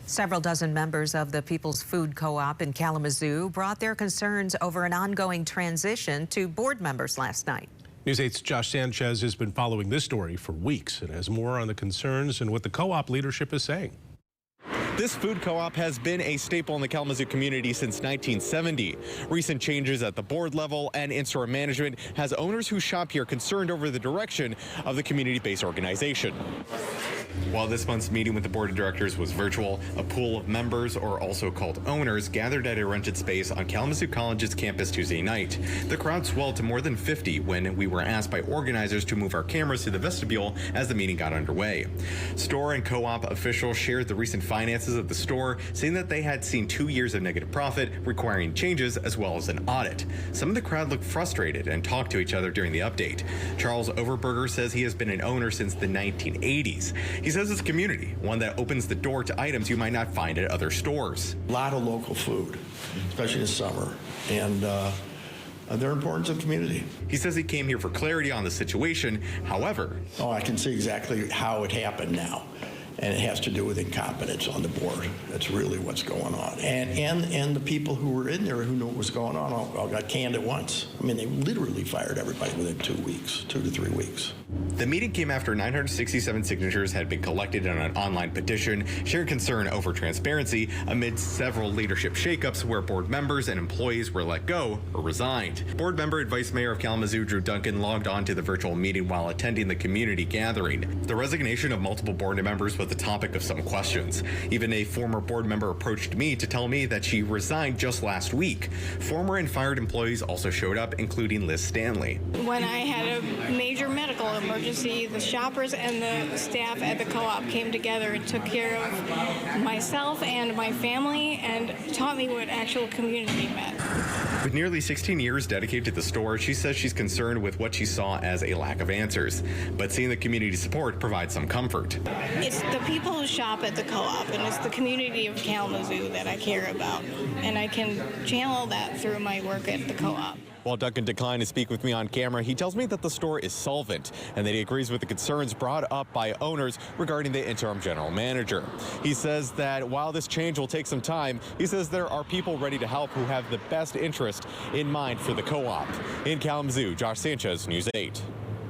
Several dozen members of the People's Food Co-op in Kalamazoo brought their concerns over an ongoing transition to board members last night. News 8's Josh Sanchez has been following this story for weeks and has more on the concerns and what the co-op leadership is saying. This food co-op has been a staple in the Kalamazoo community since 1970. Recent changes at the board level and in-store management has owners who shop here concerned over the direction of the community-based organization. While this month's meeting with the board of directors was virtual, a pool of members, or also called owners, gathered at a rented space on Kalamazoo College's campus Tuesday night. The crowd swelled to more than 50 when we were asked by organizers to move our cameras to the vestibule as the meeting got underway. Store and co-op officials shared the recent finances of the store, saying that they had seen 2 years of negative profit, requiring changes as well as an audit. Some of the crowd looked frustrated and talked to each other during the update. Charles Overberger says he has been an owner since the 1980s. He says it's a community, one that opens the door to items you might not find at other stores. A lot of local food, especially in the summer, and they're important to the community. He says he came here for clarity on the situation. However, I can see exactly how it happened now, and it has to do with incompetence on the board. That's really what's going on. And the people who were in there who knew what was going on all got canned at once. I mean, they literally fired everybody within 2 weeks, 2 to 3 weeks. The meeting came after 967 signatures had been collected on an online petition sharing concern over transparency amid several leadership shakeups where board members and employees were let go or resigned. Board member and Vice Mayor of Kalamazoo, Drew Duncan, logged on to the virtual meeting while attending the community gathering. The resignation of multiple board members was the topic of some questions. Even a former board member approached me to tell me that she resigned just last week. Former and fired employees also showed up, including Liz Stanley. When I had a major medical emergency, the shoppers and the staff at the co-op came together and took care of myself and my family and taught me what actual community meant. With nearly 16 years dedicated to the store, she says she's concerned with what she saw as a lack of answers, but seeing the community support provides some comfort. It's the people who shop at the co-op, and it's the community of Kalamazoo that I care about, and I can channel that through my work at the co-op. While Duncan declined to speak with me on camera, he tells me that the store is solvent and that he agrees with the concerns brought up by owners regarding the interim general manager. He says that while this change will take some time, he says there are people ready to help who have the best interest in mind for the co-op. In Kalamazoo, Josh Sanchez, News 8.